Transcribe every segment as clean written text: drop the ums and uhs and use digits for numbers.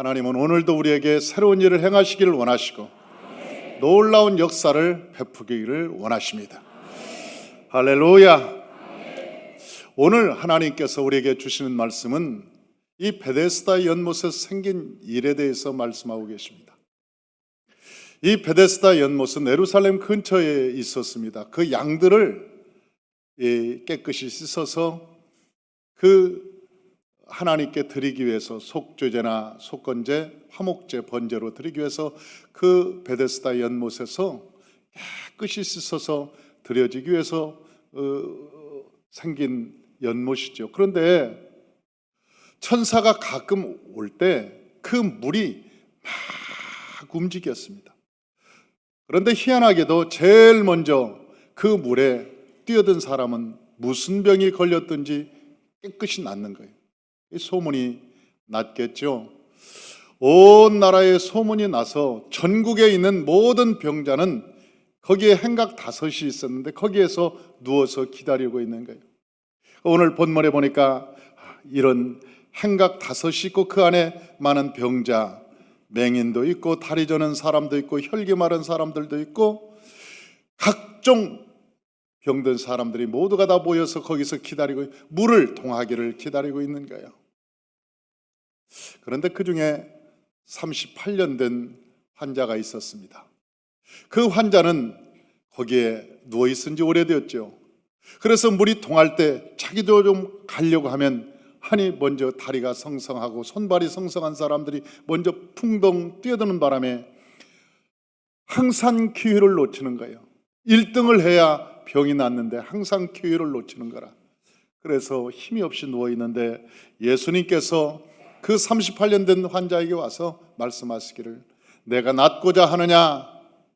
하나님은 오늘도 우리에게 새로운 일을 행하시기를 원하시고 놀라운 역사를 베푸기를 원하십니다. 할렐루야. 오늘 하나님께서 우리에게 주시는 말씀은 이 베데스다 연못에서 생긴 일에 대해서 말씀하고 계십니다. 이 베데스다 연못은 예루살렘 근처에 있었습니다. 그 양들을 깨끗이 씻어서 그 하나님께 드리기 위해서 속죄제나 속건제, 화목제, 번제로 드리기 위해서 그 베데스다 연못에서 깨끗이 씻어서 드려지기 위해서 생긴 연못이죠. 그런데 천사가 가끔 올 때 그 물이 막 움직였습니다. 그런데 희한하게도 제일 먼저 그 물에 뛰어든 사람은 무슨 병이 걸렸든지 깨끗이 낫는 거예요. 이 소문이 났겠죠. 온 나라에 소문이 나서 전국에 있는 모든 병자는 거기에 행각 5이 있었는데 거기에서 누워서 기다리고 있는 거예요. 오늘 본문에 보니까 이런 행각 5이 있고 그 안에 많은 병자, 맹인도 있고 다리 저는 사람도 있고 혈기 마른 사람들도 있고 각종 병든 사람들이 모두가 다 모여서 거기서 기다리고 물을 통하기를 기다리고 있는 거예요. 그런데 그 중에 38년 된 환자가 있었습니다. 그 환자는 거기에 누워 있은 지 오래되었죠. 그래서 물이 통할 때 자기도 좀 가려고 하면 먼저 다리가 성성하고 손발이 성성한 사람들이 먼저 풍덩 뛰어드는 바람에 항상 기회를 놓치는 거예요. 1등을 해야 병이 낫는데 항상 기회를 놓치는 거라. 그래서 힘이 없이 누워있는데 예수님께서 그 38년 된 환자에게 와서 말씀하시기를 내가 낫고자 하느냐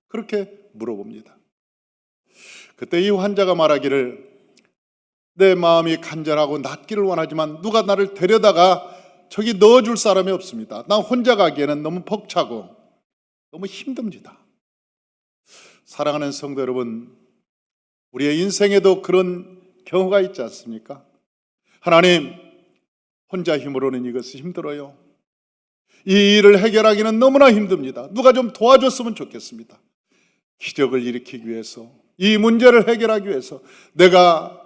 그렇게 물어봅니다. 그때 이 환자가 말하기를 내 마음이 간절하고 낫기를 원하지만 누가 나를 데려다가 저기 넣어줄 사람이 없습니다. 나 혼자 가기에는 너무 벅차고 너무 힘듭니다. 사랑하는 성도 여러분, 우리의 인생에도 그런 경우가 있지 않습니까? 하나님, 혼자 힘으로는 이것이 힘들어요. 이 일을 해결하기는 너무나 힘듭니다. 누가 좀 도와줬으면 좋겠습니다. 기적을 일으키기 위해서, 이 문제를 해결하기 위해서 내가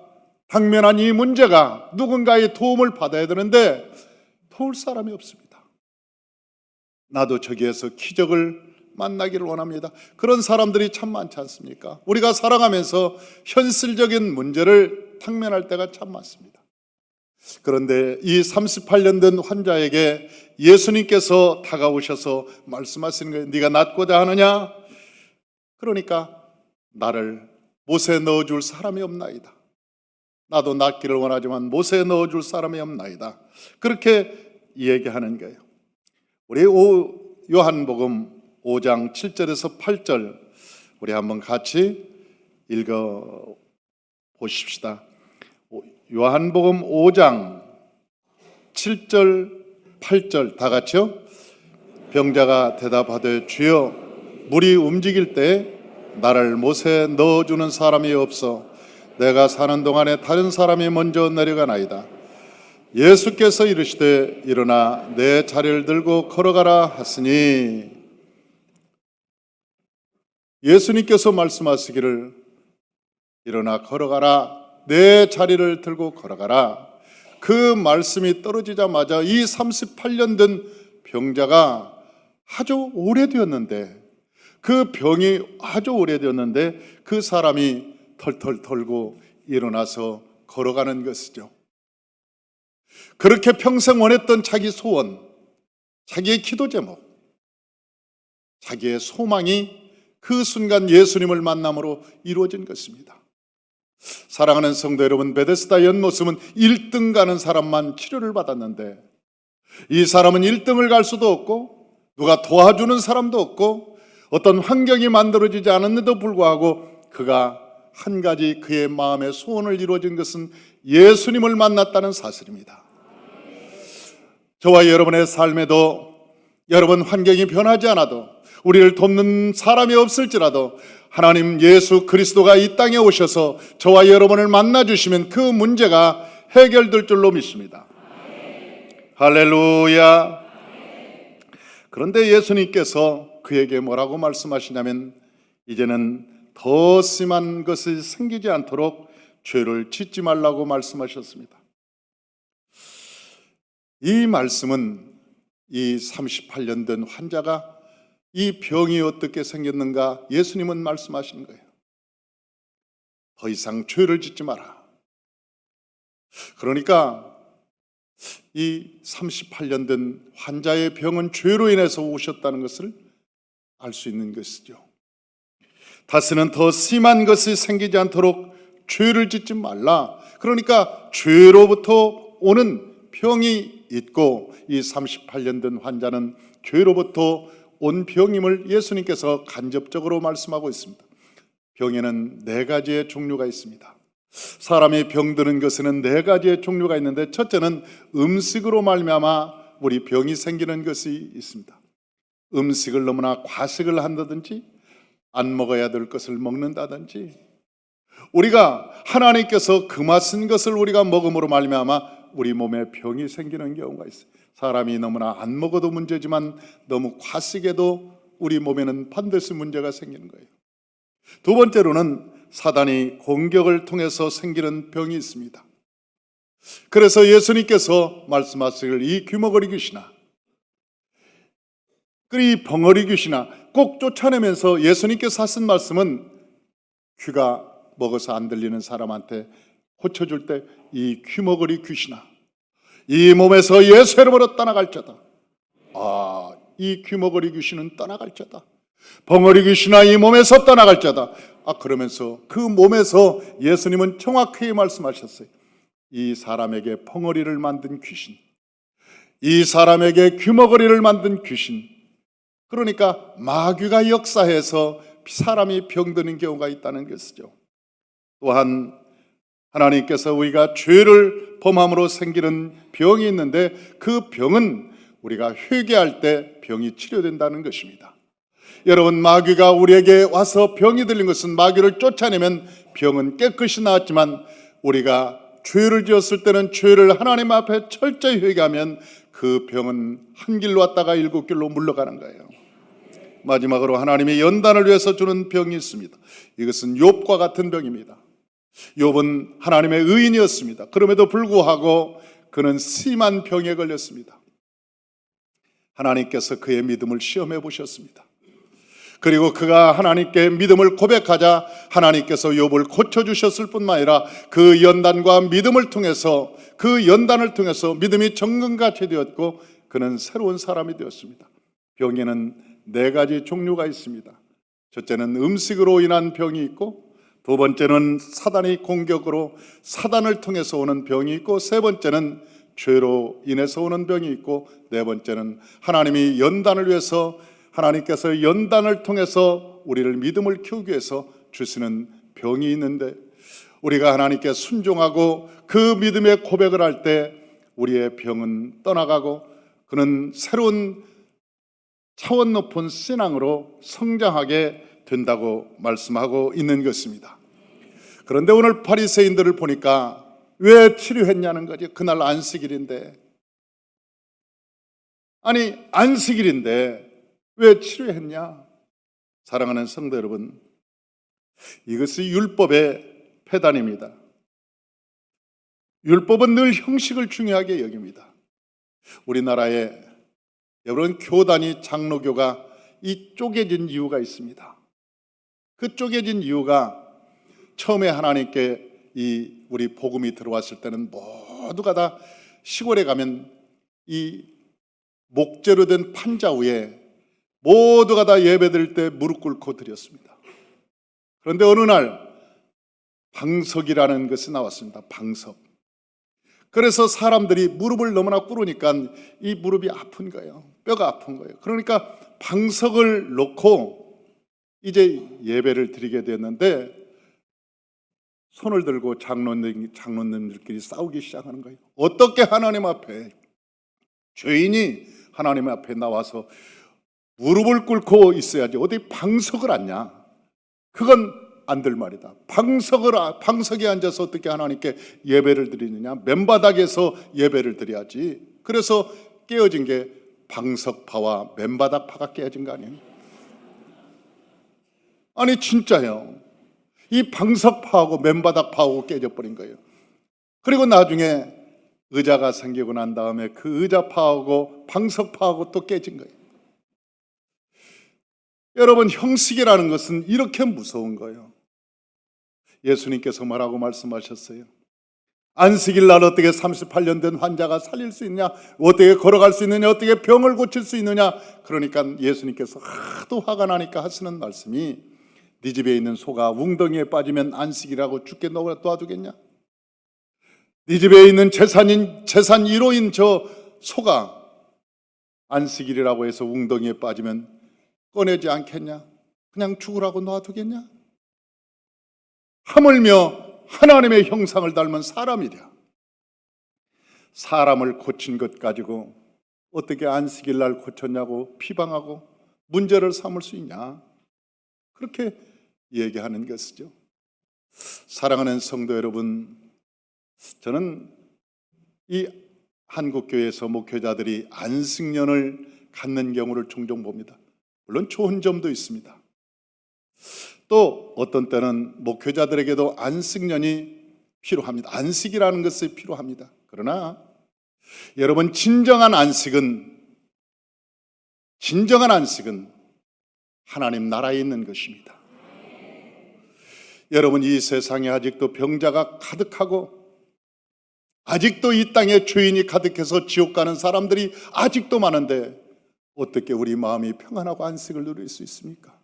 당면한 이 문제가 누군가의 도움을 받아야 되는데 도울 사람이 없습니다. 나도 저기에서 기적을 만나기를 원합니다. 그런 사람들이 참 많지 않습니까? 우리가 살아가면서 현실적인 문제를 당면할 때가 참 많습니다. 그런데 이 38년 된 환자에게 예수님께서 다가오셔서 말씀하시는 거예요. 네가 낫고자 하느냐? 그러니까 나를 못에 넣어줄 사람이 없나이다. 나도 낫기를 원하지만 못에 넣어줄 사람이 없나이다. 그렇게 얘기하는 거예요. 우리 요한복음 5장 7절에서 8절 우리 한번 같이 읽어 보십시다. 요한복음 5장 7절 8절 다 같이요. 병자가 대답하되 주여 물이 움직일 때 나를 못에 넣어주는 사람이 없어 내가 사는 동안에 다른 사람이 먼저 내려가나이다. 예수께서 이르시되 일어나 내 자리를 들고 걸어가라 하시니 예수님께서 말씀하시기를 일어나 걸어가라, 내 자리를 들고 걸어가라. 그 말씀이 떨어지자마자 이 38년 된 병자가 아주 오래되었는데 그 병이 아주 오래되었는데 그 사람이 털털 털고 일어나서 걸어가는 것이죠. 그렇게 평생 원했던 자기 소원, 자기의 기도 제목, 자기의 소망이 그 순간 예수님을 만남으로 이루어진 것입니다. 사랑하는 성도 여러분, 베데스다 연못은 1등 가는 사람만 치료를 받았는데 이 사람은 1등을 갈 수도 없고 누가 도와주는 사람도 없고 어떤 환경이 만들어지지 않았는데도 불구하고 그가 한 가지 그의 마음의 소원을 이루어진 것은 예수님을 만났다는 사실입니다. 저와 여러분의 삶에도 여러분 환경이 변하지 않아도 우리를 돕는 사람이 없을지라도 하나님 예수 그리스도가 이 땅에 오셔서 저와 여러분을 만나주시면 그 문제가 해결될 줄로 믿습니다. 할렐루야. 그런데 예수님께서 그에게 뭐라고 말씀하시냐면 이제는 더 심한 것이 생기지 않도록 죄를 짓지 말라고 말씀하셨습니다. 이 말씀은 이 38년 된 환자가 이 병이 어떻게 생겼는가 예수님은 말씀하시는 거예요. 더 이상 죄를 짓지 마라. 그러니까 이 38년 된 환자의 병은 죄로 인해서 오셨다는 것을 알 수 있는 것이죠. 다시는 더 심한 것이 생기지 않도록 죄를 짓지 말라. 그러니까 죄로부터 오는 병이 있고 이 38년 된 환자는 죄로부터 온 병임을 예수님께서 간접적으로 말씀하고 있습니다. 병에는 4가지의 종류가 있습니다. 사람이 병드는 것에는 4가지의 종류가 있는데 첫째는 음식으로 말미암아 우리 병이 생기는 것이 있습니다. 음식을 너무나 과식을 한다든지 안 먹어야 될 것을 먹는다든지 우리가 하나님께서 금하신 것을 우리가 먹음으로 말미암아 우리 몸에 병이 생기는 경우가 있어요. 사람이 너무나 안 먹어도 문제지만 너무 과식해도 우리 몸에는 반드시 문제가 생기는 거예요. 두 번째로는 사단이 공격을 통해서 생기는 병이 있습니다. 그래서 예수님께서 말씀하시길 이 귀머거리 귀신아, 이 벙어리 귀신아 꼭 쫓아내면서 예수님께서 하신 말씀은 귀가 먹어서 안 들리는 사람한테 고쳐줄 때 이 귀머거리 귀신아 이 몸에서 예수 이름으로 떠나갈지어다. 이 귀머거리 귀신은 떠나갈지어다. 벙어리 귀신아 이 몸에서 떠나갈지어다. 그러면서 그 몸에서 예수님은 정확하게 말씀하셨어요. 이 사람에게 벙어리를 만든 귀신, 이 사람에게 귀머거리를 만든 귀신, 그러니까 마귀가 역사해서 사람이 병드는 경우가 있다는 것이죠. 또한 하나님께서 우리가 죄를 범함으로 생기는 병이 있는데 그 병은 우리가 회개할 때 병이 치료된다는 것입니다. 여러분, 마귀가 우리에게 와서 병이 들린 것은 마귀를 쫓아내면 병은 깨끗이 나았지만 우리가 죄를 지었을 때는 죄를 하나님 앞에 철저히 회개하면 그 병은 한 길로 왔다가 7길로 물러가는 거예요. 마지막으로 하나님의 연단을 위해서 주는 병이 있습니다. 이것은 욥과 같은 병입니다. 욥은 하나님의 의인이었습니다. 그럼에도 불구하고 그는 심한 병에 걸렸습니다. 하나님께서 그의 믿음을 시험해 보셨습니다. 그리고 그가 하나님께 믿음을 고백하자 하나님께서 욥을 고쳐주셨을 뿐만 아니라 그 연단과 믿음을 통해서 그 연단을 통해서 믿음이 정금같이 되었고 그는 새로운 사람이 되었습니다. 병에는 4가지 종류가 있습니다. 첫째는 음식으로 인한 병이 있고, 두 번째는 사단의 공격으로 사단을 통해서 오는 병이 있고, 세 번째는 죄로 인해서 오는 병이 있고, 네 번째는 하나님이 연단을 위해서 하나님께서 연단을 통해서 우리를 믿음을 키우기 위해서 주시는 병이 있는데 우리가 하나님께 순종하고 그 믿음의 고백을 할 때 우리의 병은 떠나가고 그는 새로운 차원 높은 신앙으로 성장하게 된다고 말씀하고 있는 것입니다. 그런데 오늘 바리새인들을 보니까 왜 치료했냐는 거죠. 그날 안식일인데, 아니 안식일인데 왜 치료했냐? 사랑하는 성도 여러분, 이것이 율법의 폐단입니다. 율법은 늘 형식을 중요하게 여깁니다. 우리나라에 여러분 교단이 장로교가 이 쪼개진 이유가 있습니다. 그 쪼개진 이유가 처음에 하나님께 이 우리 복음이 들어왔을 때는 모두가 다 시골에 가면 이 목재로 된 판자 위에 모두가 다 예배드릴 때 무릎 꿇고 드렸습니다. 그런데 어느 날 방석이라는 것이 나왔습니다. 방석. 그래서 사람들이 무릎을 너무나 꿇으니까 이 무릎이 아픈 거예요. 뼈가 아픈 거예요. 그러니까 방석을 놓고 이제 예배를 드리게 됐는데 손을 들고 장로님들끼리 싸우기 시작하는 거예요. 어떻게 하나님 앞에 죄인이 하나님 앞에 나와서 무릎을 꿇고 있어야지 어디 방석을 앉냐? 그건 안 될 말이다. 방석에 앉아서 어떻게 하나님께 예배를 드리느냐? 맨바닥에서 예배를 드려야지. 그래서 깨어진 게 방석파와 맨바닥파가 깨진 거 아니에요? 아니 진짜요. 이 방석파하고 맨바닥파하고 깨져버린 거예요. 그리고 나중에 의자가 생기고 난 다음에 그 의자파하고 방석파하고 또 깨진 거예요. 여러분, 형식이라는 것은 이렇게 무서운 거예요. 예수님께서 뭐라고 말씀하셨어요? 안식일 날 어떻게 38년 된 환자가 살릴 수 있냐? 어떻게 걸어갈 수 있느냐? 어떻게 병을 고칠 수 있느냐? 그러니까 예수님께서 하도 화가 나니까 하시는 말씀이, 네 집에 있는 소가 웅덩이에 빠지면 안식이라고 죽게 놔두겠냐? 네 집에 있는 재산 1호인 저 소가 안식일이라고 해서 웅덩이에 빠지면 꺼내지 않겠냐? 그냥 죽으라고 놔두겠냐? 하물며 하나님의 형상을 닮은 사람이랴. 사람을 고친 것 가지고 어떻게 안식일 날 고쳤냐고 비방하고 문제를 삼을 수 있냐? 그렇게 얘기하는 것이죠. 사랑하는 성도 여러분, 저는 이 한국교회에서 목회자들이 안식년을 갖는 경우를 종종 봅니다. 물론 좋은 점도 있습니다. 또 어떤 때는 목회자들에게도 안식년이 필요합니다. 안식이라는 것이 필요합니다. 그러나 여러분, 진정한 안식은 하나님 나라에 있는 것입니다. 여러분, 이 세상에 아직도 병자가 가득하고 아직도 이 땅에 죄인이 가득해서 지옥 가는 사람들이 아직도 많은데 어떻게 우리 마음이 평안하고 안식을 누릴 수 있습니까?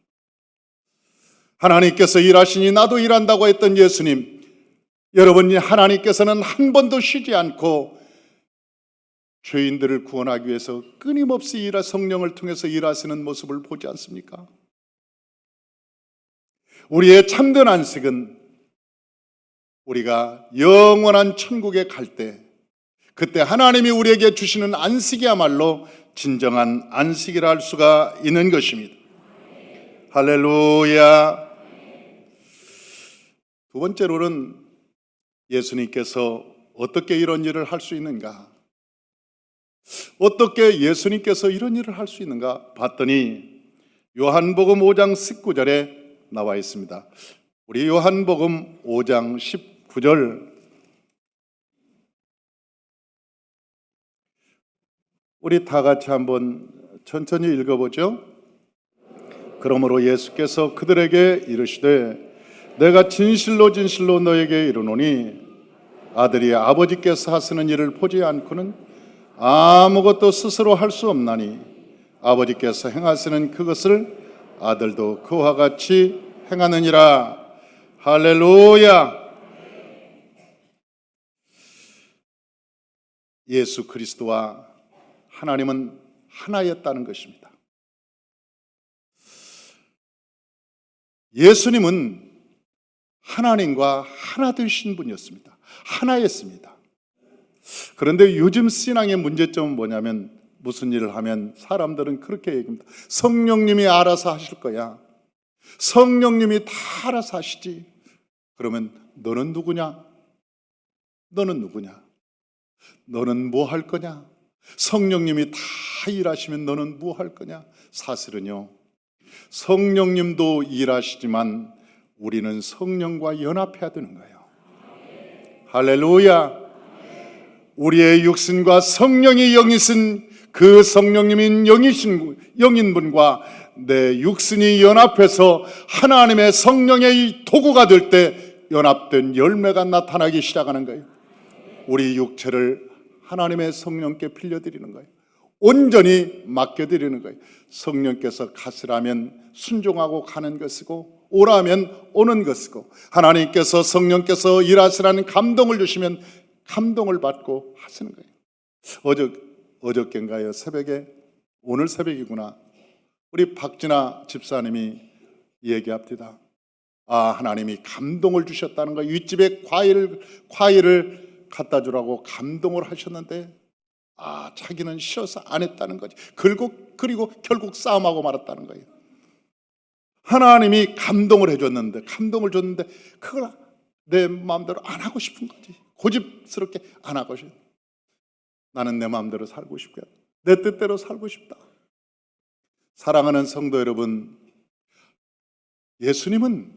하나님께서 일하시니 나도 일한다고 했던 예수님, 여러분, 하나님께서는 한 번도 쉬지 않고 죄인들을 구원하기 위해서 끊임없이 성령을 통해서 일하시는 모습을 보지 않습니까? 우리의 참된 안식은 우리가 영원한 천국에 갈 때, 그때 하나님이 우리에게 주시는 안식이야말로 진정한 안식이라 할 수가 있는 것입니다. 할렐루야. 두 번째로는 예수님께서 어떻게 이런 일을 할 수 있는가? 어떻게 예수님께서 이런 일을 할 수 있는가 봤더니 요한복음 5장 19절에 나와 있습니다. 우리 요한복음 5장 19절, 우리 다 같이 한번 천천히 읽어보죠. 그러므로 예수께서 그들에게 이르시되 내가 진실로 진실로 너에게 이르노니 아들이 아버지께서 하시는 일을 보지 않고는 아무것도 스스로 할 수 없나니 아버지께서 행하시는 그것을 아들도 그와 같이 행하느니라. 할렐루야. 예수 그리스도와 하나님은 하나였다는 것입니다. 예수님은 하나님과 하나 되신 분이었습니다. 하나였습니다. 그런데 요즘 신앙의 문제점은 뭐냐면, 무슨 일을 하면 사람들은 그렇게 얘기합니다. 성령님이 알아서 하실 거야. 성령님이 다 알아서 하시지. 그러면 너는 누구냐? 너는 누구냐? 너는 뭐 할 거냐? 성령님이 다 일하시면 너는 뭐 할 거냐? 사실은요, 성령님도 일하시지만 우리는 성령과 연합해야 되는 거예요. 할렐루야. 우리의 육신과 성령이 영이신 그 성령님인 영인 분과 내 육신이 연합해서 하나님의 성령의 도구가 될 때 연합된 열매가 나타나기 시작하는 거예요. 우리 육체를 하나님의 성령께 빌려드리는 거예요. 온전히 맡겨드리는 거예요. 성령께서 가시라면 순종하고 가는 것이고 오라면 오는 것이고, 하나님께서 성령께서 일하시라는 감동을 주시면 감동을 받고 하시는 거예요. 어저께인가요? 새벽에, 오늘 새벽이구나, 우리 박진아 집사님이 얘기합니다. 하나님이 감동을 주셨다는 거예요. 윗집에 과일을 갖다 주라고 감동을 하셨는데 자기는 싫어서 안 했다는 거지. 그리고 결국 싸움하고 말았다는 거예요. 하나님이 감동을 감동을 줬는데 그걸 내 마음대로 안 하고 싶은 거지. 고집스럽게 안 하고 싶어. 나는 내 마음대로 살고 싶고 내 뜻대로 살고 싶다. 사랑하는 성도 여러분, 예수님은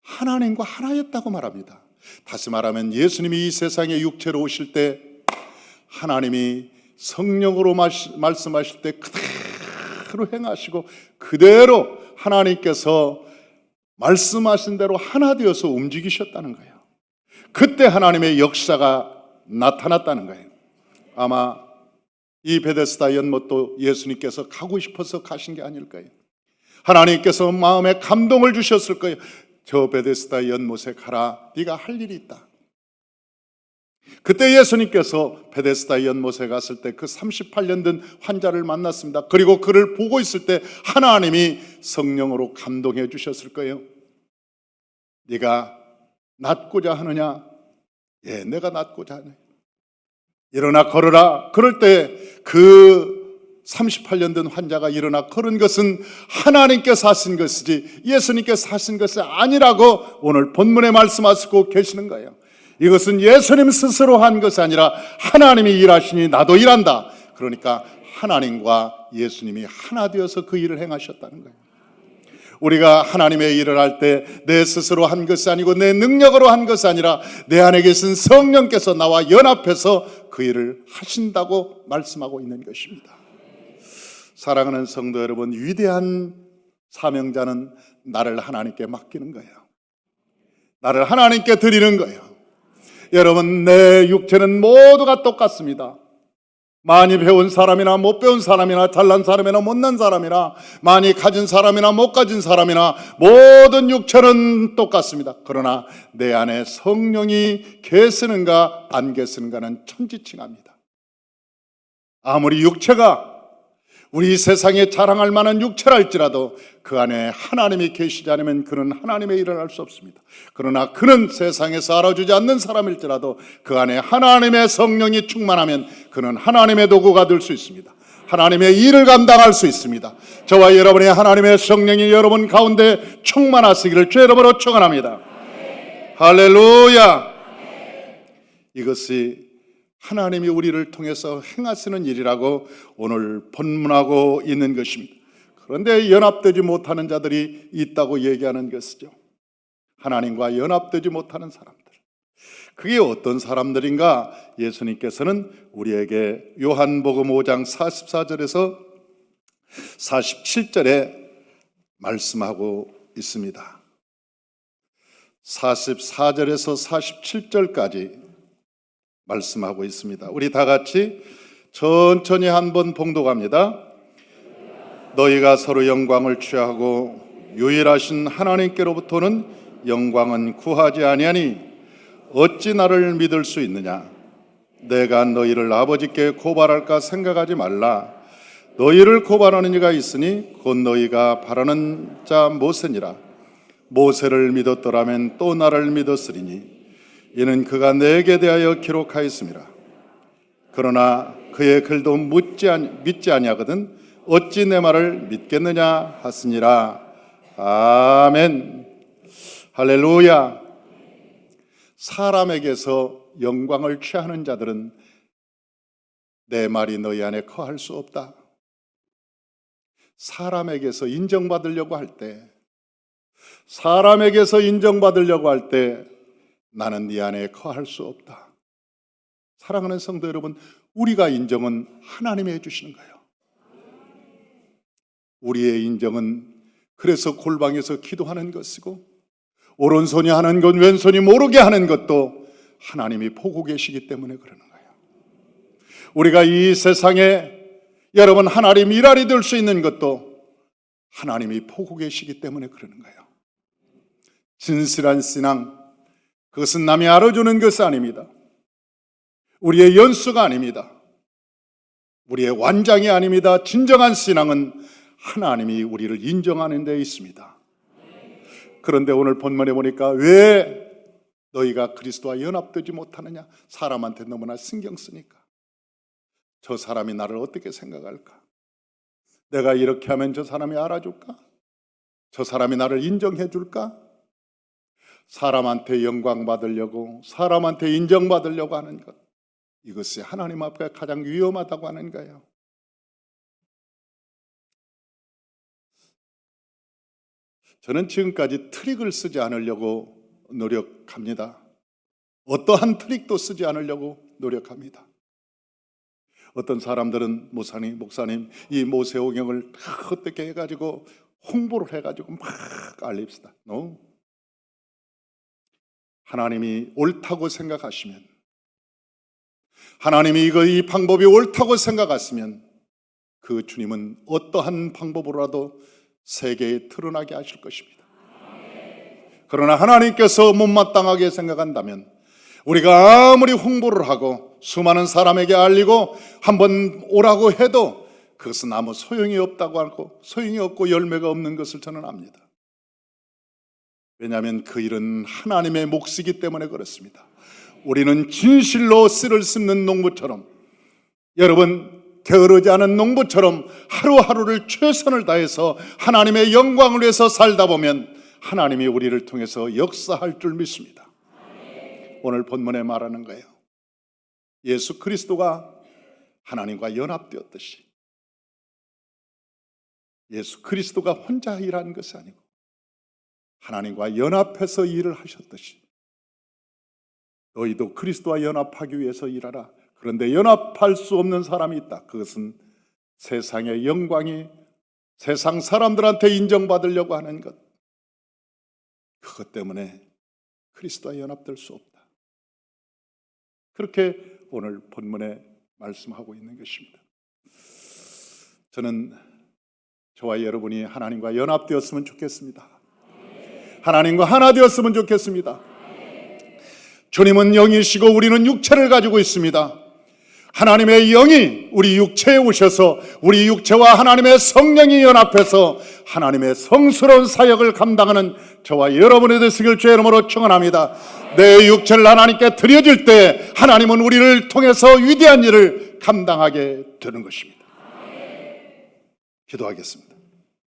하나님과 하나였다고 말합니다. 다시 말하면 예수님이 이 세상에 육체로 오실 때 하나님이 성령으로 말씀하실 때 그대로 행하시고 그대로 하나님께서 말씀하신 대로 하나 되어서 움직이셨다는 거예요. 그때 하나님의 역사가 나타났다는 거예요. 아마 이 베데스다 연못도 예수님께서 가고 싶어서 가신 게 아닐까요? 하나님께서 마음에 감동을 주셨을 거예요. 저 베데스다 연못에 가라. 네가 할 일이 있다. 그때 예수님께서 베데스다 연못에 갔을 때 그 38년 된 환자를 만났습니다. 그리고 그를 보고 있을 때 하나님이 성령으로 감동해 주셨을 거예요. 네가 낫고자 하느냐? 예, 내가 낫고자 하네. 일어나 걸어라. 그럴 때 그 38년 된 환자가 일어나 걸은 것은 하나님께서 하신 것이지 예수님께서 하신 것이 아니라고 오늘 본문에 말씀하시고 계시는 거예요. 이것은 예수님 스스로 한 것이 아니라 하나님이 일하시니 나도 일한다. 그러니까 하나님과 예수님이 하나 되어서 그 일을 행하셨다는 거예요. 우리가 하나님의 일을 할 때 내 스스로 한 것이 아니고 내 능력으로 한 것이 아니라 내 안에 계신 성령께서 나와 연합해서 그 일을 하신다고 말씀하고 있는 것입니다. 사랑하는 성도 여러분, 위대한 사명자는 나를 하나님께 맡기는 거예요. 나를 하나님께 드리는 거예요. 여러분, 내 육체는 모두가 똑같습니다. 많이 배운 사람이나 못 배운 사람이나 잘난 사람이나 못난 사람이나 많이 가진 사람이나 못 가진 사람이나 모든 육체는 똑같습니다. 그러나 내 안에 성령이 계시는가 안 계시는가는 천지칭합니다. 아무리 육체가 우리 세상에 자랑할 만한 육체랄지라도 그 안에 하나님이 계시지 않으면 그는 하나님의 일을 할 수 없습니다. 그러나 그는 세상에서 알아주지 않는 사람일지라도 그 안에 하나님의 성령이 충만하면 그는 하나님의 도구가 될 수 있습니다. 하나님의 일을 감당할 수 있습니다. 저와 여러분의 하나님의 성령이 여러분 가운데 충만하시기를 주 이름으로 축원합니다. 할렐루야. 이것이 하나님이 우리를 통해서 행하시는 일이라고 오늘 본문하고 있는 것입니다. 그런데 연합되지 못하는 자들이 있다고 얘기하는 것이죠. 하나님과 연합되지 못하는 사람들. 그게 어떤 사람들인가? 예수님께서는 우리에게 요한복음 5장 44절에서 47절에 말씀하고 있습니다. 44절에서 47절까지 말씀하고 있습니다. 우리 다 같이 천천히 한번 봉독합니다. 너희가 서로 영광을 취하고 유일하신 하나님께로부터는 영광은 구하지 아니하니 어찌 나를 믿을 수 있느냐? 내가 너희를 아버지께 고발할까 생각하지 말라. 너희를 고발하는 이가 있으니 곧 너희가 바라는 자 모세니라. 모세를 믿었더라면 또 나를 믿었으리니 이는 그가 내게 대하여 기록하였음이라. 그러나 그의 글도 믿지 아니하거든 어찌 내 말을 믿겠느냐 하시니라. 아멘. 할렐루야. 사람에게서 영광을 취하는 자들은 내 말이 너희 안에 거할 수 없다. 사람에게서 인정받으려고 할 때, 사람에게서 인정받으려고 할 때 나는 네 안에 거할 수 없다. 사랑하는 성도 여러분, 우리가 인정은 하나님이 해주시는 거예요. 우리의 인정은 그래서 골방에서 기도하는 것이고 오른손이 하는 것 왼손이 모르게 하는 것도 하나님이 보고 계시기 때문에 그러는 거예요. 우리가 이 세상에 여러분 하나님 일할이 될 수 있는 것도 하나님이 보고 계시기 때문에 그러는 거예요. 진실한 신앙, 그것은 남이 알아주는 것이 아닙니다. 우리의 연수가 아닙니다. 우리의 완장이 아닙니다. 진정한 신앙은 하나님이 우리를 인정하는 데 있습니다. 그런데 오늘 본문에 보니까 왜 너희가 그리스도와 연합되지 못하느냐? 사람한테 너무나 신경 쓰니까. 저 사람이 나를 어떻게 생각할까? 내가 이렇게 하면 저 사람이 알아줄까? 저 사람이 나를 인정해 줄까? 사람한테 영광 받으려고, 사람한테 인정받으려고 하는 것, 이것이 하나님 앞에 가장 위험하다고 하는 거예요. 저는 지금까지 트릭을 쓰지 않으려고 노력합니다. 어떠한 트릭도 쓰지 않으려고 노력합니다. 어떤 사람들은 목사님 이 모세오경을 어떻게 해가지고 홍보를 해가지고 막 알립시다. No. 하나님이 옳다고 생각하시면, 하나님이 이 방법이 옳다고 생각하시면 그 주님은 어떠한 방법으로라도 세계에 드러나게 하실 것입니다. 그러나 하나님께서 못마땅하게 생각한다면, 우리가 아무리 홍보를 하고 수많은 사람에게 알리고 한번 오라고 해도 그것은 아무 소용이 없다고 하고, 소용이 없고 열매가 없는 것을 저는 압니다. 왜냐하면 그 일은 하나님의 몫이기 때문에 그렇습니다. 우리는 진실로 씨를 심는 농부처럼, 여러분 게으르지 않은 농부처럼 하루하루를 최선을 다해서 하나님의 영광을 위해서 살다 보면 하나님이 우리를 통해서 역사할 줄 믿습니다. 오늘 본문에 말하는 거예요. 예수 그리스도가 하나님과 연합되었듯이, 예수 그리스도가 혼자 일하는 것이 아니고 하나님과 연합해서 일을 하셨듯이 너희도 그리스도와 연합하기 위해서 일하라. 그런데 연합할 수 없는 사람이 있다. 그것은 세상의 영광이 세상 사람들한테 인정받으려고 하는 것, 그것 때문에 그리스도와 연합될 수 없다. 그렇게 오늘 본문에 말씀하고 있는 것입니다. 저는 저와 여러분이 하나님과 연합되었으면 좋겠습니다. 하나님과 하나 되었으면 좋겠습니다. 주님은 영이시고 우리는 육체를 가지고 있습니다. 하나님의 영이 우리 육체에 오셔서 우리 육체와 하나님의 성령이 연합해서 하나님의 성스러운 사역을 감당하는 저와 여러분이 되시길 주의 이름으로 축원합니다. 내 육체를 하나님께 드려질 때 하나님은 우리를 통해서 위대한 일을 감당하게 되는 것입니다. 기도하겠습니다.